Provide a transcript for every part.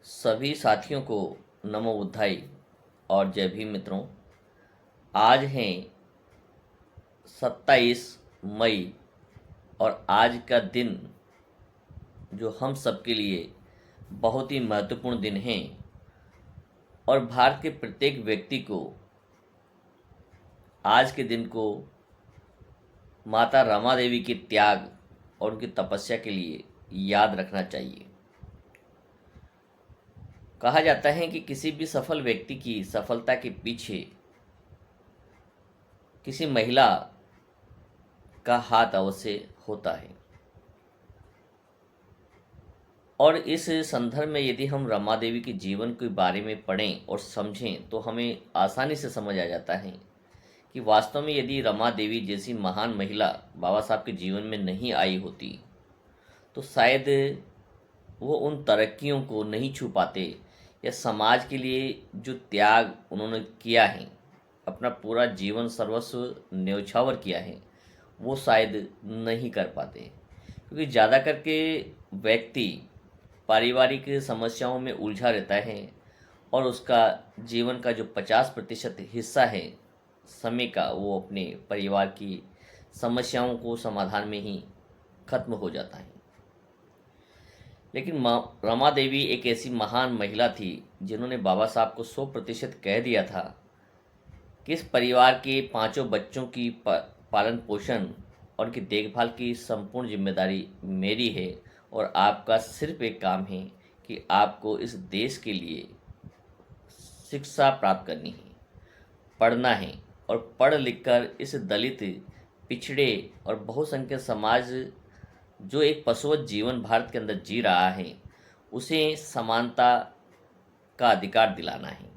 सभी साथियों को नमो बुद्धाई और जय भीम मित्रों। आज हैं 27 मई और आज का दिन जो हम सबके लिए बहुत ही महत्वपूर्ण दिन है और भारत के प्रत्येक व्यक्ति को आज के दिन को माता रमा देवी के त्याग और उनकी तपस्या के लिए याद रखना चाहिए। कहा जाता है कि किसी भी सफल व्यक्ति की सफलता के पीछे किसी महिला का हाथ अवश्य होता है। और इस संदर्भ में यदि हम रमा देवी के जीवन के बारे में पढ़ें और समझें तो हमें आसानी से समझ आ जाता है कि वास्तव में यदि रमा देवी जैसी महान महिला बाबा साहब के जीवन में नहीं आई होती तो शायद वो उन तरक्कियों को नहीं छू पाते या समाज के लिए जो त्याग उन्होंने किया है, अपना पूरा जीवन सर्वस्व न्यौछावर किया है, वो शायद नहीं कर पाते। क्योंकि ज़्यादा करके व्यक्ति पारिवारिक समस्याओं में उलझा रहता है और उसका जीवन का जो 50% हिस्सा है समय का वो अपने परिवार की समस्याओं को समाधान में ही खत्म हो जाता है। लेकिन रमा देवी एक ऐसी महान महिला थी जिन्होंने बाबा साहब को 100% कह दिया था कि इस परिवार के 5 बच्चों की पालन पोषण और उनकी देखभाल की संपूर्ण जिम्मेदारी मेरी है और आपका सिर्फ एक काम है कि आपको इस देश के लिए शिक्षा प्राप्त करनी है, पढ़ना है और पढ़ लिखकर इस दलित, पिछड़े और बहुसंख्यक समाज जो एक पशुवत जीवन भारत के अंदर जी रहा है उसे समानता का अधिकार दिलाना है।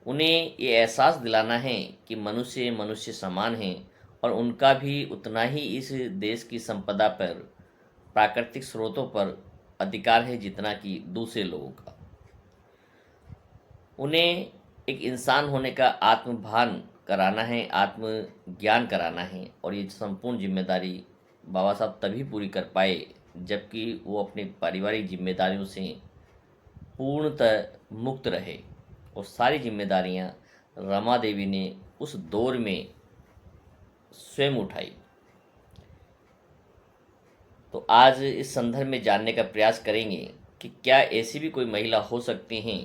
उन्हें ये एहसास दिलाना है कि मनुष्य मनुष्य समान है और उनका भी उतना ही इस देश की संपदा पर, प्राकृतिक स्रोतों पर अधिकार है जितना कि दूसरे लोगों का। उन्हें एक इंसान होने का आत्मभान कराना है, आत्मज्ञान कराना है और ये संपूर्ण जिम्मेदारी बाबा साहब तभी पूरी कर पाए जबकि वो अपनी पारिवारिक जिम्मेदारियों से पूर्णतः मुक्त रहे और सारी जिम्मेदारियां रमा देवी ने उस दौर में स्वयं उठाई। तो आज इस संदर्भ में जानने का प्रयास करेंगे कि क्या ऐसी भी कोई महिला हो सकती हैं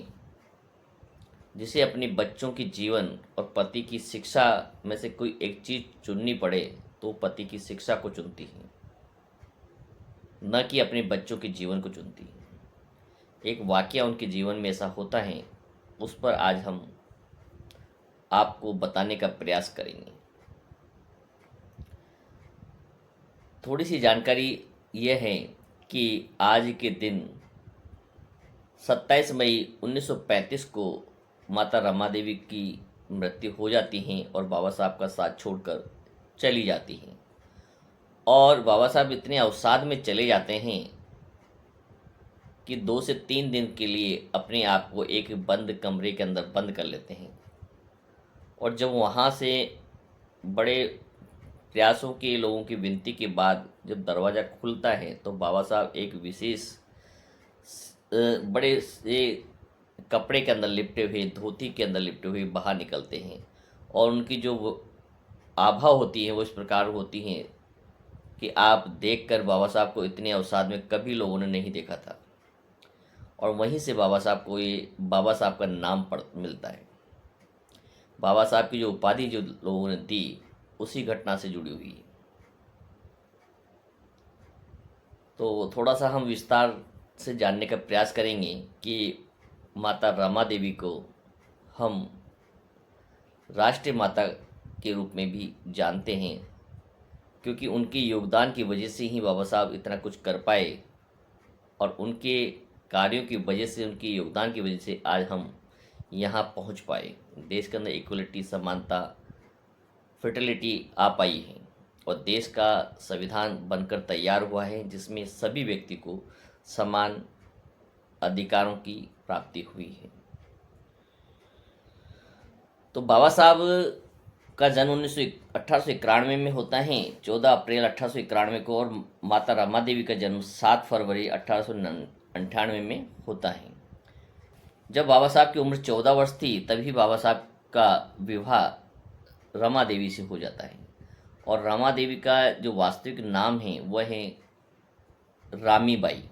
जिसे अपने बच्चों की जीवन और पति की शिक्षा में से कोई एक चीज़ चुननी पड़े तो पति की शिक्षा को चुनती हैं, न कि अपने बच्चों के जीवन को चुनती हैं। एक वाकया उनके जीवन में ऐसा होता है, उस पर आज हम आपको बताने का प्रयास करेंगे। थोड़ी सी जानकारी यह है कि आज के दिन 27 मई 1935 को माता रमा देवी की मृत्यु हो जाती है और बाबा साहब का साथ छोड़कर चली जाती हैं। और बाबा साहब इतने अवसाद में चले जाते हैं कि 2 से 3 दिन के लिए अपने आप को एक बंद कमरे के अंदर बंद कर लेते हैं। और जब वहाँ से बड़े प्रयासों के लोगों की विनती के बाद जब दरवाज़ा खुलता है तो बाबा साहब एक विशेष बड़े से कपड़े के अंदर लिपटे हुए, धोती के अंदर लिपटे हुए बाहर निकलते हैं और उनकी जो आभा होती है वो इस प्रकार होती हैं कि आप देखकर बाबा साहब को इतने अवसाद में कभी लोगों ने नहीं देखा था। और वहीं से बाबा साहब को ये बाबा साहब का नाम मिलता है। बाबा साहब की जो उपाधि जो लोगों ने दी उसी घटना से जुड़ी हुई है। तो थोड़ा सा हम विस्तार से जानने का प्रयास करेंगे कि माता रमा देवी को हम राष्ट्रीय माता के रूप में भी जानते हैं क्योंकि उनके योगदान की वजह से ही बाबा साहब इतना कुछ कर पाए और उनके कार्यों की वजह से, उनके योगदान की वजह से आज हम यहाँ पहुँच पाए। देश के अंदर इक्वलिटी, समानता, फर्टिलिटी आ पाई है और देश का संविधान बनकर तैयार हुआ है जिसमें सभी व्यक्ति को समान अधिकारों की प्राप्ति हुई है। तो बाबा साहब का जन्म 1891 में होता है, 14 अप्रैल 1891 को, और माता रमा देवी का जन्म 7 फरवरी 98 में होता है। जब बाबा साहब की उम्र 14 वर्ष थी तभी बाबा साहब का विवाह रमा देवी से हो जाता है। और रमा देवी का जो वास्तविक नाम है वह है रामीबाई।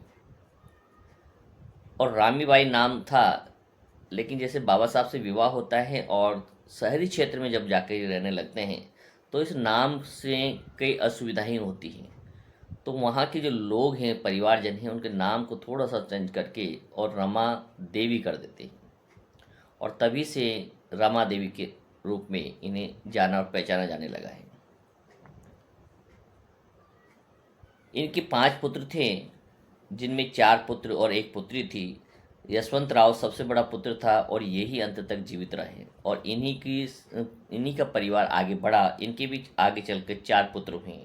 और रामीबाई नाम था, लेकिन जैसे बाबा साहब से विवाह होता है और शहरी क्षेत्र में जब जाकर रहने लगते हैं तो इस नाम से कई असुविधाएं होती हैं। तो वहाँ के जो लोग हैं, परिवारजन हैं, उनके नाम को थोड़ा सा चेंज करके और रमा देवी कर देते हैं। और तभी से रमा देवी के रूप में इन्हें जाना और पहचाना जाने लगा है। इनके 5 पुत्र थे, जिनमें 4 पुत्र और 1 पुत्री थी। यशवंत राव सबसे बड़ा पुत्र था और यही अंत तक जीवित रहे। और इन्हीं का परिवार आगे बढ़ा। इनके भी आगे चलकर 4 पुत्र हुए।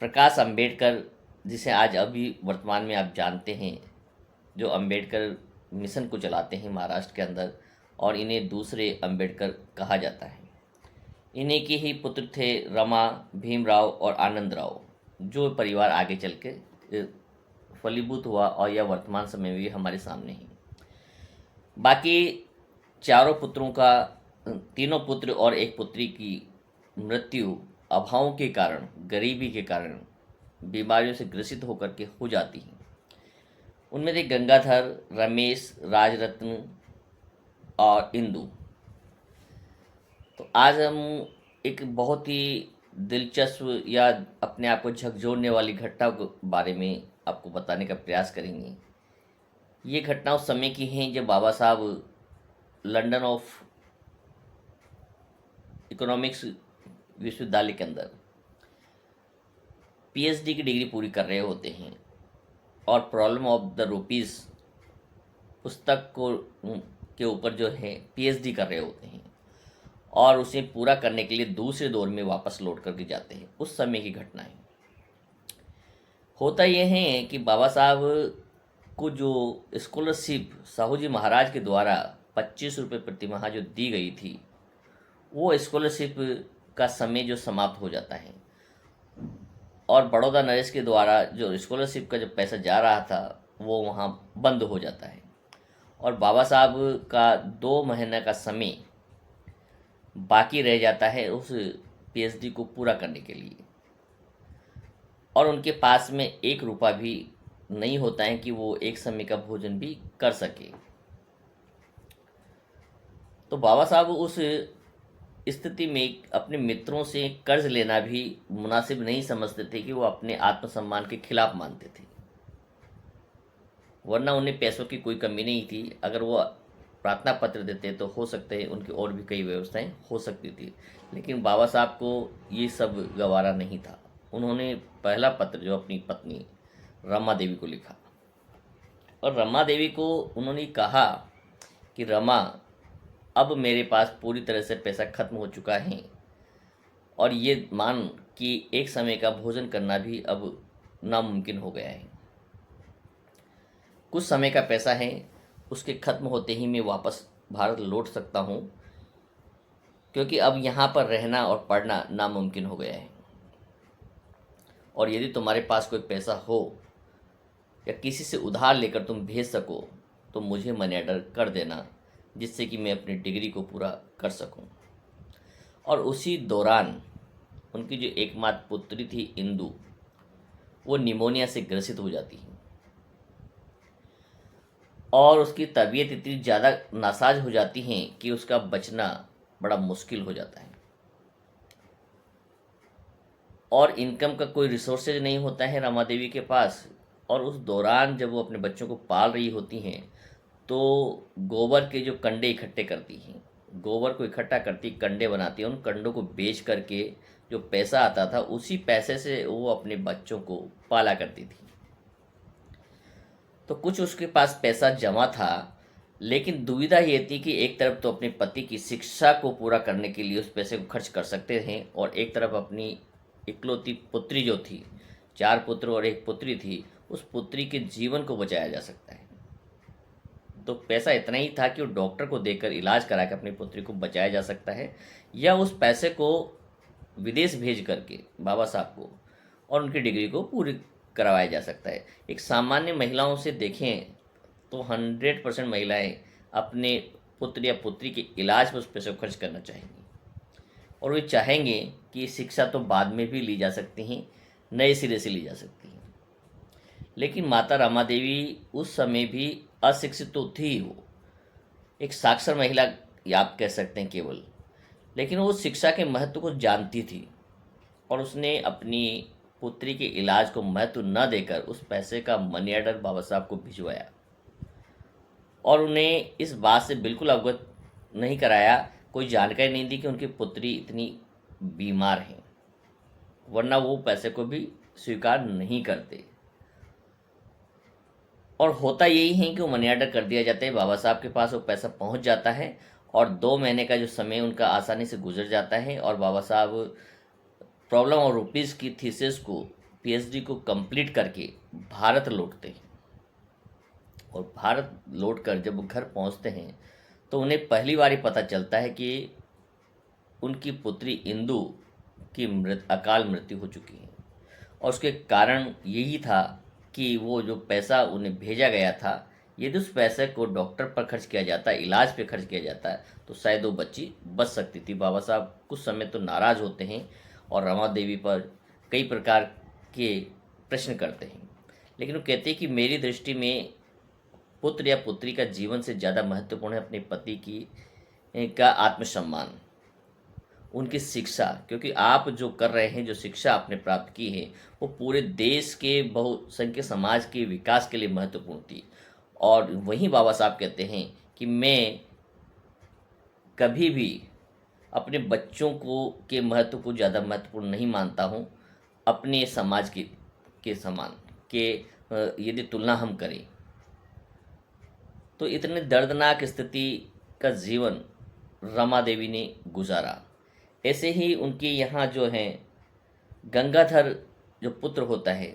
प्रकाश अंबेडकर, जिसे आज अभी वर्तमान में आप जानते हैं, जो अंबेडकर मिशन को चलाते हैं महाराष्ट्र के अंदर, और इन्हें दूसरे अंबेडकर कहा जाता है। इन्हीं के ही पुत्र थे रमा, भीमराव और आनंद राव, जो परिवार आगे चल के फलीभूत हुआ और यह वर्तमान समय में भी हमारे सामने है। बाकी तीनों पुत्र और 1 पुत्री की मृत्यु अभावों के कारण, गरीबी के कारण, बीमारियों से ग्रसित होकर के हो जाती हैं। उनमें थे गंगाधर, रमेश, राजरत्न और इंदु। तो आज हम एक बहुत ही दिलचस्प या अपने आप को झकझोरने वाली घटना के बारे में आपको बताने का प्रयास करेंगे। ये घटना उस समय की हैं जब बाबा साहब लंदन ऑफ इकोनॉमिक्स विश्वविद्यालय के अंदर पीएचडी की डिग्री पूरी कर रहे होते हैं और प्रॉब्लम ऑफ द रुपीज़ पुस्तक के ऊपर जो है पीएचडी कर रहे होते हैं और उसे पूरा करने के लिए दूसरे दौर में वापस लौट करके जाते हैं। उस समय की घटना है। होता यह है कि बाबा साहब को जो स्कॉलरशिप साहू जी महाराज के द्वारा 25 रुपये प्रति माह जो दी गई थी, वो स्कॉलरशिप का समय जो समाप्त हो जाता है और बड़ौदा नरेश के द्वारा जो स्कॉलरशिप का जो पैसा जा रहा था वो वहाँ बंद हो जाता है। और बाबा साहब का 2 महीने का समय बाकी रह जाता है उस पीएचडी को पूरा करने के लिए। और उनके पास में 1 रुपया भी नहीं होता है कि वो एक समय का भोजन भी कर सके। तो बाबा साहब उस स्थिति में अपने मित्रों से कर्ज लेना भी मुनासिब नहीं समझते थे कि वो अपने आत्मसम्मान के खिलाफ मानते थे। वरना उन्हें पैसों की कोई कमी नहीं थी। अगर वो प्रार्थना पत्र देते तो हो सकते हैं उनकी और भी कई व्यवस्थाएं हो सकती थी, लेकिन बाबा साहब को ये सब गवारा नहीं था। उन्होंने पहला पत्र जो अपनी पत्नी रमा देवी को लिखा और रमा देवी को उन्होंने कहा कि रमा, अब मेरे पास पूरी तरह से पैसा खत्म हो चुका है और ये मान कि एक समय का भोजन करना भी अब नामुमकिन हो गया है। कुछ समय का पैसा है, उसके खत्म होते ही मैं वापस भारत लौट सकता हूँ, क्योंकि अब यहाँ पर रहना और पढ़ना नामुमकिन हो गया है। और यदि तुम्हारे पास कोई पैसा हो या किसी से उधार लेकर तुम भेज सको तो मुझे मनी ऑर्डर कर देना, जिससे कि मैं अपनी डिग्री को पूरा कर सकूं। और उसी दौरान उनकी जो एकमात्र पुत्री थी इंदु, वो निमोनिया से ग्रसित हो जाती है और उसकी तबीयत इतनी ज़्यादा नासाज हो जाती है कि उसका बचना बड़ा मुश्किल हो जाता है। और इनकम का कोई रिसोर्सेज नहीं होता है रमा देवी के पास। और उस दौरान जब वो अपने बच्चों को पाल रही होती हैं तो गोबर के जो कंडे इकट्ठे करती हैं, गोबर को इकट्ठा करती, कंडे बनाती हैं, उन कंडों को बेच करके जो पैसा आता था उसी पैसे से वो अपने बच्चों को पाला करती थी। तो कुछ उसके पास पैसा जमा था, लेकिन दुविधा ये थी कि एक तरफ तो अपने पति की शिक्षा को पूरा करने के लिए उस पैसे को खर्च कर सकते हैं और एक तरफ अपनी इकलौती पुत्री जो थी, 4 पुत्र और 1 पुत्री थी, उस पुत्री के जीवन को बचाया जा सकता है। तो पैसा इतना ही था कि वो डॉक्टर को देकर इलाज करा के अपनी पुत्री को बचाया जा सकता है, या उस पैसे को विदेश भेज करके बाबा साहब को और उनकी डिग्री को पूरी करवाया जा सकता है। एक सामान्य महिलाओं से देखें तो 100% महिलाएं अपने पुत्र या पुत्री के इलाज पर उस पैसे को खर्च करना चाहेंगी, और वे चाहेंगे कि शिक्षा तो बाद में भी ली जा सकती हैं, नए सिरे से ली जा सकती हैं। लेकिन माता रमा देवी उस समय भी अशिक्षित तो थी, वो एक साक्षर महिला या आप कह सकते हैं केवल, लेकिन वो शिक्षा के महत्व को जानती थी, और उसने अपनी पुत्री के इलाज को महत्व न देकर उस पैसे का मनी ऑर्डर बाबा साहब को भिजवाया, और उन्हें इस बात से बिल्कुल अवगत नहीं कराया, कोई जानकारी नहीं दी कि उनकी पुत्री इतनी बीमार है, वरना वो पैसे को भी स्वीकार नहीं करते। और होता यही है कि वो मनी ऑर्डर कर दिया जाता है, बाबा साहब के पास वो पैसा पहुंच जाता है, और 2 महीने का जो समय उनका आसानी से गुजर जाता है, और बाबा साहब प्रॉब्लम और रुपीज़ की थीसिस को, पीएचडी को कंप्लीट करके भारत लौटते हैं। और भारत लौटकर जब वो घर पहुंचते हैं तो उन्हें पहली बार ही पता चलता है कि उनकी पुत्री इंदु की अकाल मृत्यु हो चुकी है, और उसके कारण यही था कि वो जो पैसा उन्हें भेजा गया था, यदि उस पैसे को डॉक्टर पर खर्च किया जाता, इलाज पे खर्च किया जाता, तो शायद वो बच्ची बच सकती थी। बाबा साहब कुछ समय तो नाराज़ होते हैं और रमा देवी पर कई प्रकार के प्रश्न करते हैं, लेकिन वो कहते हैं कि मेरी दृष्टि में पुत्र या पुत्री का जीवन से ज़्यादा महत्वपूर्ण है अपने पति की का आत्मसम्मान, उनकी शिक्षा, क्योंकि आप जो कर रहे हैं, जो शिक्षा आपने प्राप्त की है, वो पूरे देश के बहुसंख्यक समाज के विकास के लिए महत्वपूर्ण थी। और वहीं बाबा साहब कहते हैं कि मैं कभी भी अपने बच्चों को के महत्व को ज़्यादा महत्वपूर्ण नहीं मानता हूँ अपने समाज के समान, के यदि तुलना हम करें तो इतने दर्दनाक स्थिति का जीवन रमा देवी ने गुजारा। ऐसे ही उनके यहाँ जो हैं गंगाधर जो पुत्र होता है,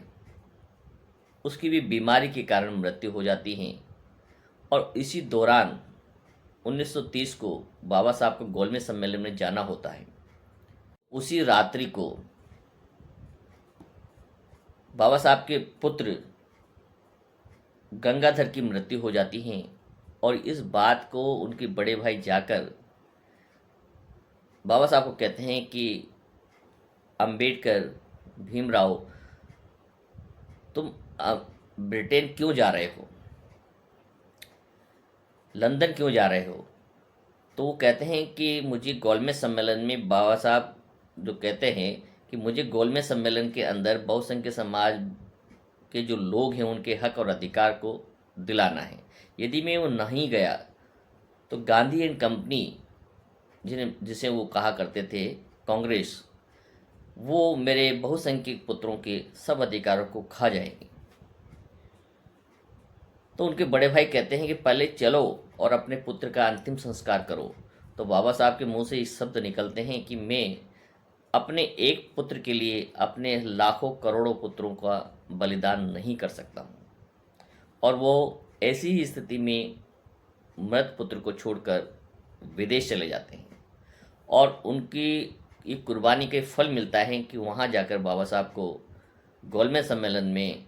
उसकी भी बीमारी के कारण मृत्यु हो जाती है, और इसी दौरान 1930 को बाबा साहब को गोलमेज सम्मेलन में जाना होता है। उसी रात्रि को बाबा साहब के पुत्र गंगाधर की मृत्यु हो जाती है, और इस बात को उनके बड़े भाई जाकर बाबा साहब को कहते हैं कि अंबेडकर, भीमराव, तुम ब्रिटेन क्यों जा रहे हो, लंदन क्यों जा रहे हो? तो वो कहते हैं कि मुझे गोलमेज सम्मेलन में, बाबा साहब जो कहते हैं कि मुझे गोलमेज सम्मेलन के अंदर बहुसंख्यक समाज के जो लोग हैं उनके हक और अधिकार को दिलाना है। यदि मैं वो नहीं गया तो गांधी एंड कंपनी, जिसे वो कहा करते थे कांग्रेस, वो मेरे बहुसंख्यक पुत्रों के सब अधिकारों को खा जाएंगे। तो उनके बड़े भाई कहते हैं कि पहले चलो और अपने पुत्र का अंतिम संस्कार करो। तो बाबा साहब के मुंह से इस शब्द निकलते हैं कि मैं अपने एक पुत्र के लिए अपने लाखों करोड़ों पुत्रों का बलिदान नहीं कर सकता हूँ। और वो ऐसी ही स्थिति में मृत पुत्र को छोड़कर विदेश चले जाते हैं, और उनकी ये कुर्बानी का फल मिलता है कि वहाँ जाकर बाबा साहब को गोलमेज सम्मेलन में,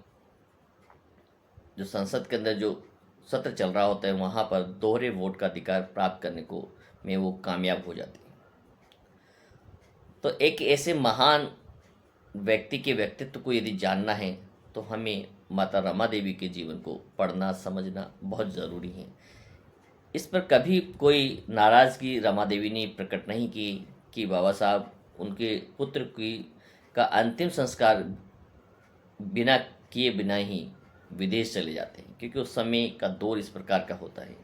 जो संसद के अंदर जो सत्र चल रहा होता है, वहाँ पर दोहरे वोट का अधिकार प्राप्त करने को में वो कामयाब हो जाती है। तो एक ऐसे महान व्यक्ति के व्यक्तित्व को यदि जानना है तो हमें माता रमा देवी के जीवन को पढ़ना, समझना बहुत ज़रूरी है। इस पर कभी कोई नाराज़गी रमा देवी ने प्रकट नहीं की कि बाबा साहब उनके पुत्र की का अंतिम संस्कार बिना किए बिना ही विदेश चले जाते हैं, क्योंकि उस समय का दौर इस प्रकार का होता है।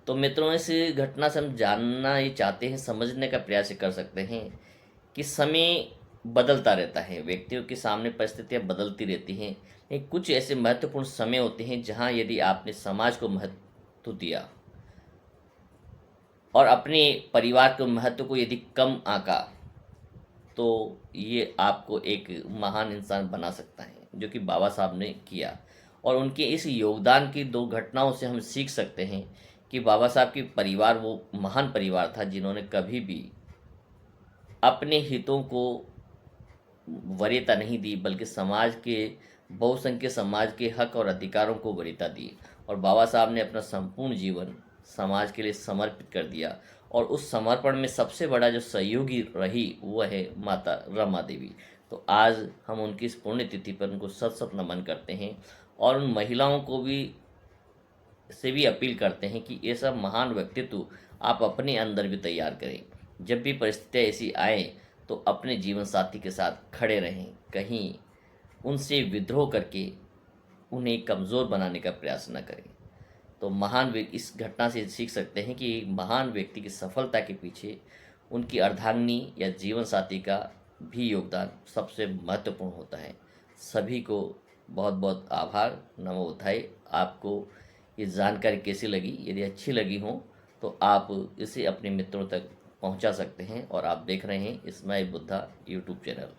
तो मित्रों, इस घटना से हम जानना ये चाहते हैं, समझने का प्रयास कर सकते हैं कि समय बदलता रहता है, व्यक्तियों के सामने परिस्थितियाँ बदलती रहती हैं, लेकिन कुछ ऐसे महत्वपूर्ण समय होते हैं जहाँ यदि आपने समाज को महत्व दिया और अपने परिवार के महत्व को यदि कम आंका, तो ये आपको एक महान इंसान बना सकता है, जो कि बाबा साहब ने किया। और उनके इस योगदान की 2 घटनाओं से हम सीख सकते हैं कि बाबा साहब की परिवार वो महान परिवार था जिन्होंने कभी भी अपने हितों को वरीयता नहीं दी, बल्कि समाज के बहुसंख्यक समाज के हक और अधिकारों को वरीयता दी। और बाबा साहब ने अपना संपूर्ण जीवन समाज के लिए समर्पित कर दिया, और उस समर्पण में सबसे बड़ा जो सहयोगी रही वो है माता रमा देवी। तो आज हम उनकी इस पुण्यतिथि पर उनको सत सत नमन करते हैं, और उन महिलाओं को भी से भी अपील करते हैं कि ये सब महान व्यक्तित्व आप अपने अंदर भी तैयार करें। जब भी परिस्थितियाँ ऐसी आए तो अपने जीवन साथी के साथ खड़े रहें, कहीं उनसे विद्रोह करके उन्हें कमज़ोर बनाने का प्रयास न करें। तो इस घटना से सीख सकते हैं कि एक महान व्यक्ति की सफलता के पीछे उनकी अर्धांगिनी या जीवन साथी का भी योगदान सबसे महत्वपूर्ण होता है। सभी को बहुत बहुत आभार, नमो बुद्धाय। आपको ये जानकारी कैसी लगी? यदि अच्छी लगी हो तो आप इसे अपने मित्रों तक पहुंचा सकते हैं, और आप देख रहे हैं स्माइल बुद्धा यूट्यूब चैनल।